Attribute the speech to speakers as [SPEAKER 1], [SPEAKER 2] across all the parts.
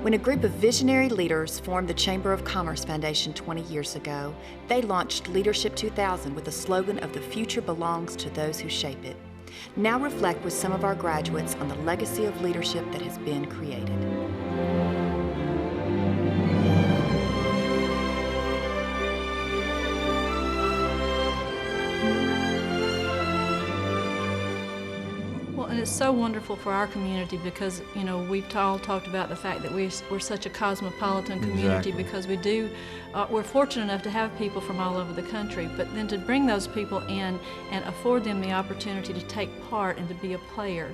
[SPEAKER 1] When a group of visionary leaders formed the Chamber of Commerce Foundation 20 years ago, they launched Leadership 2000 with the slogan of "The future belongs to those who shape it." Now reflect with some of our graduates on the legacy of leadership that has been created.
[SPEAKER 2] And it's so wonderful for our community because, you know, we've all talked about the fact that we're such a cosmopolitan community.
[SPEAKER 3] Exactly.
[SPEAKER 2] Because we're fortunate enough to have people from all over the country, but then to bring those people in and afford them the opportunity to take part and to be a player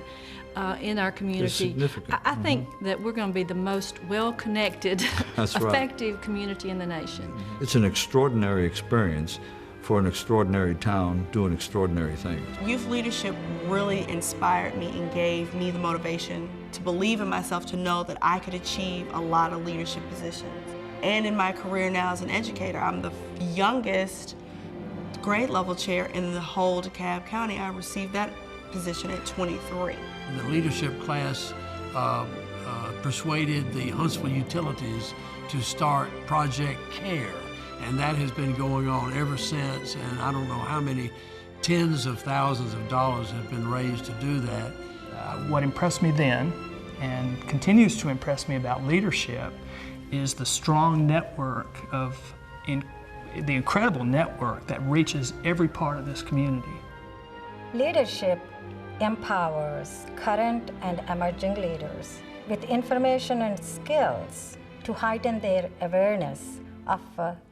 [SPEAKER 2] in our community.
[SPEAKER 3] It's significant.
[SPEAKER 2] I think that we're going to be the most well-connected, effective
[SPEAKER 3] right.
[SPEAKER 2] community in the nation.
[SPEAKER 3] It's an extraordinary experience for an extraordinary town doing extraordinary things.
[SPEAKER 4] Youth leadership really inspired me and gave me the motivation to believe in myself, to know that I could achieve a lot of leadership positions. And in my career now as an educator, I'm the youngest grade level chair in the whole DeKalb County. I received that position at 23.
[SPEAKER 5] The leadership class persuaded the Huntsville utilities to start Project CARE. And that has been going on ever since, and I don't know how many tens of thousands of dollars have been raised to do that.
[SPEAKER 6] What impressed me then, and continues to impress me about leadership, is the strong network the incredible network that reaches every part of this community.
[SPEAKER 7] Leadership empowers current and emerging leaders with information and skills to heighten their awareness of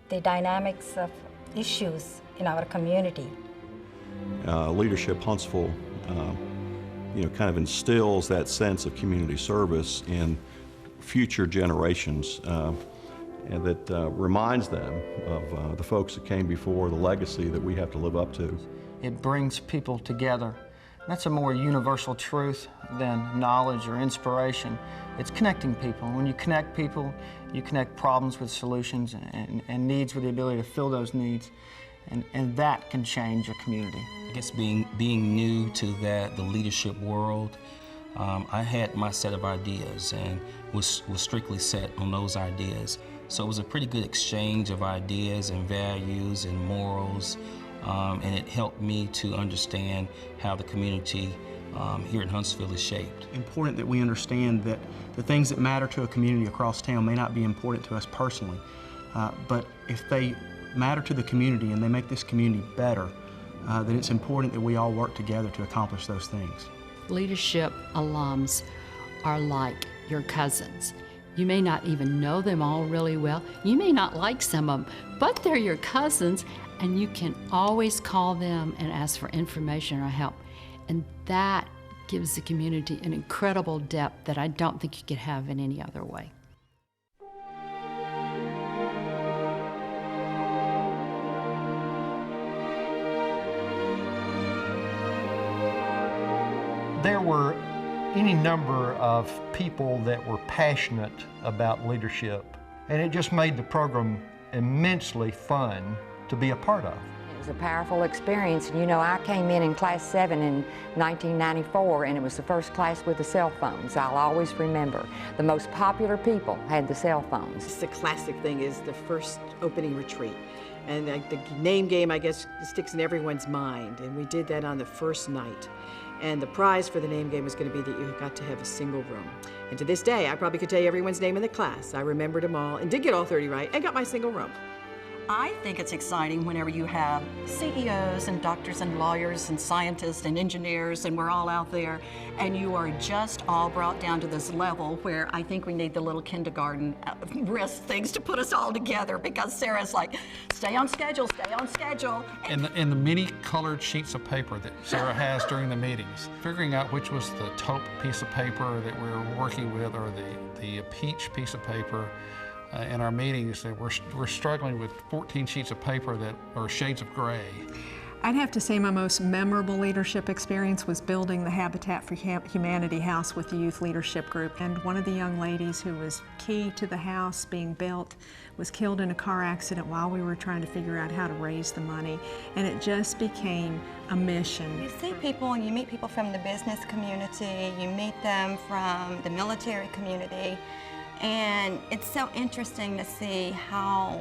[SPEAKER 7] the dynamics of issues in our community.
[SPEAKER 8] Leadership Huntsville, kind of instills that sense of community service in future generations, and that reminds them of the folks that came before, the legacy that we have to live up to.
[SPEAKER 9] It brings people together. That's a more universal truth than knowledge or inspiration. It's connecting people. When you connect people, you connect problems with solutions and needs with the ability to fill those needs. And that can change a community.
[SPEAKER 10] I guess being new to the leadership world, I had my set of ideas and was strictly set on those ideas. So it was a pretty good exchange of ideas and values and morals, and it helped me to understand how the community here in Huntsville is shaped.
[SPEAKER 11] Important that we understand that the things that matter to a community across town may not be important to us personally, but if they matter to the community and they make this community better, then it's important that we all work together to accomplish those things.
[SPEAKER 12] Leadership alums are like your cousins. You may not even know them all really well. You may not like some of them, but they're your cousins, and you can always call them and ask for information or help. And that gives the community an incredible depth that I don't think you could have in any other way.
[SPEAKER 13] There were any number of people that were passionate about leadership, and it just made the program immensely fun to be a part of.
[SPEAKER 14] It was a powerful experience, and I came in class 7 in 1994, and it was the first class with the cell phones. I'll always remember. The most popular people had the cell phones.
[SPEAKER 15] The classic thing is the first opening retreat. And the name game, I guess, sticks in everyone's mind, and we did that on the first night. And the prize for the name game was going to be that you got to have a single room. And to this day, I probably could tell you everyone's name in the class. I remembered them all and did get all 30 right and got my single room.
[SPEAKER 16] I think it's exciting whenever you have CEOs and doctors and lawyers and scientists and engineers, and we're all out there, and you are just all brought down to this level where I think we need the little kindergarten wrist things to put us all together, because Sarah's like, stay on schedule, stay on schedule.
[SPEAKER 17] And the many colored sheets of paper that Sarah has during the meetings, figuring out which was the taupe piece of paper that we're working with, or the peach piece of paper. In our meetings, that we're struggling with 14 sheets of paper that are shades of gray.
[SPEAKER 18] I'd have to say my most memorable leadership experience was building the Habitat for Humanity house with the youth leadership group. And one of the young ladies who was key to the house being built was killed in a car accident while we were trying to figure out how to raise the money. And it just became a mission.
[SPEAKER 19] You see people and you meet people from the business community, you meet them from the military community, and it's so interesting to see how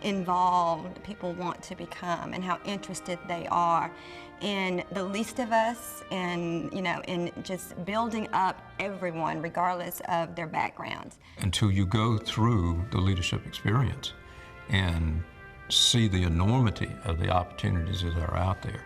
[SPEAKER 19] involved people want to become and how interested they are in the least of us, and in just building up everyone regardless of their backgrounds.
[SPEAKER 20] Until you go through the leadership experience and see the enormity of the opportunities that are out there,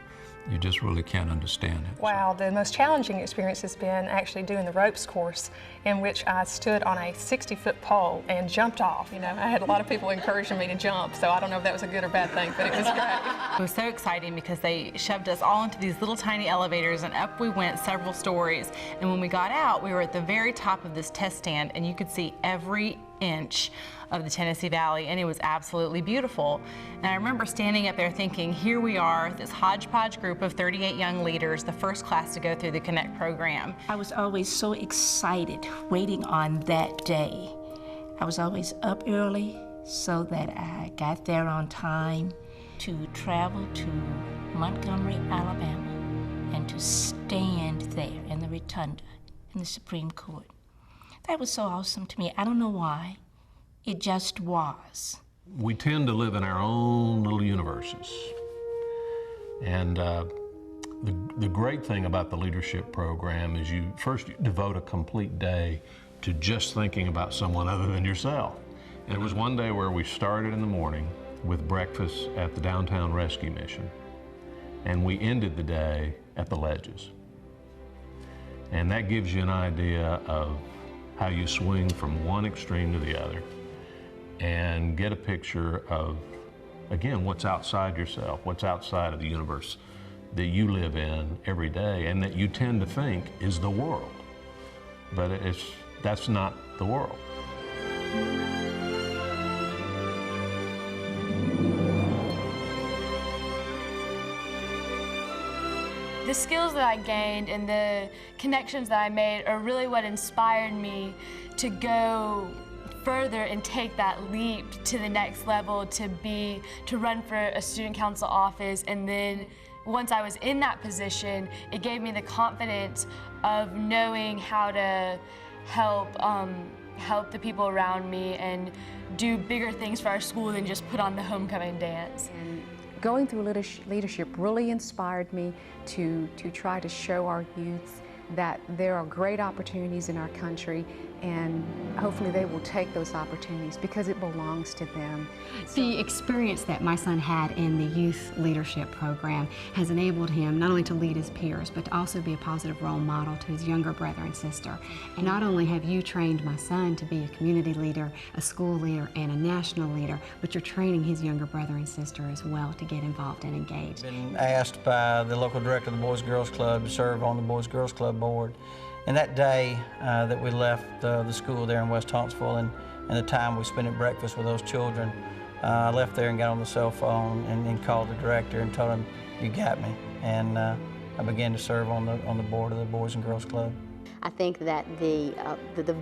[SPEAKER 20] you just really can't understand it.
[SPEAKER 21] Wow, the most challenging experience has been actually doing the ropes course, in which I stood on a 60-foot pole and jumped off. I had a lot of people encouraging me to jump, so I don't know if that was a good or bad thing, but it was great.
[SPEAKER 22] It was so exciting because they shoved us all into these little tiny elevators, and up we went several stories. And when we got out, we were at the very top of this test stand, and you could see every inch of the Tennessee Valley, and it was absolutely beautiful. And I remember standing up there thinking, here we are, this hodgepodge group of 38 young leaders, the first class to go through the Connect program.
[SPEAKER 23] I was always so excited waiting on that day. I was always up early so that I got there on time to travel to Montgomery, Alabama, and to stand there in the rotunda in the Supreme Court. That was so awesome to me. I don't know why. It just was.
[SPEAKER 20] We tend to live in our own little universes. And the great thing about the leadership program is you first devote a complete day to just thinking about someone other than yourself. And it was one day where we started in the morning with breakfast at the Downtown Rescue Mission, and we ended the day at the Ledges. And that gives you an idea of how you swing from one extreme to the other and get a picture of, again, what's outside yourself, what's outside of the universe that you live in every day and that you tend to think is the world. But that's not the world.
[SPEAKER 24] The skills that I gained and the connections that I made are really what inspired me to go further and take that leap to the next level, to run for a student council office. And then once I was in that position, it gave me the confidence of knowing how to help the people around me and do bigger things for our school than just put on the homecoming dance.
[SPEAKER 25] Going through leadership really inspired me to try to show our youth that there are great opportunities in our country, and hopefully they will take those opportunities because it belongs to them.
[SPEAKER 26] The experience that my son had in the youth leadership program has enabled him not only to lead his peers, but to also be a positive role model to his younger brother and sister. And not only have you trained my son to be a community leader, a school leader, and a national leader, but you're training his younger brother and sister as well to get involved and engaged.
[SPEAKER 9] Been asked by the local director of the Boys Girls Club to serve on the Boys Girls Club board. And that day that we left the school there in West Huntsville and the time we spent at breakfast with those children, I left there and got on the cell phone and called the director and told him, "You got me." And I began to serve on the board of the Boys and Girls Club.
[SPEAKER 27] I think that the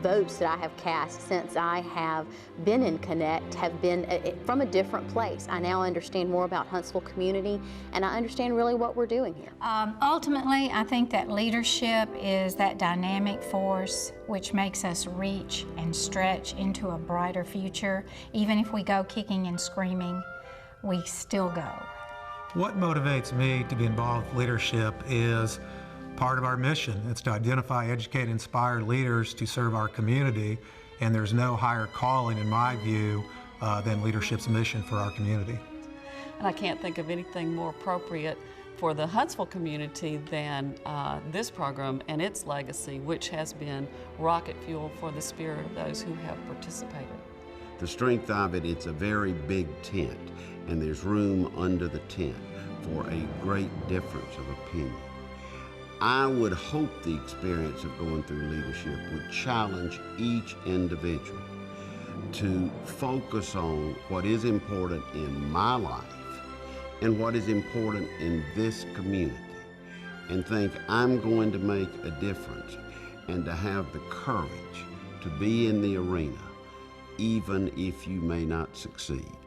[SPEAKER 27] votes that I have cast since I have been in Connect have been from a different place. I now understand more about Huntsville community, and I understand really what we're doing here.
[SPEAKER 7] Ultimately, I think that leadership is that dynamic force which makes us reach and stretch into a brighter future. Even if we go kicking and screaming, we still go.
[SPEAKER 28] What motivates me to be involved with leadership is part of our mission. It's to identify, educate, and inspire leaders to serve our community, and there's no higher calling, in my view, than leadership's mission for our community.
[SPEAKER 29] And I can't think of anything more appropriate for the Huntsville community than this program and its legacy, which has been rocket fuel for the spirit of those who have participated.
[SPEAKER 30] The strength of it, it's a very big tent, and there's room under the tent for a great difference of opinion. I would hope the experience of going through leadership would challenge each individual to focus on what is important in my life and what is important in this community and think I'm going to make a difference and to have the courage to be in the arena even if you may not succeed.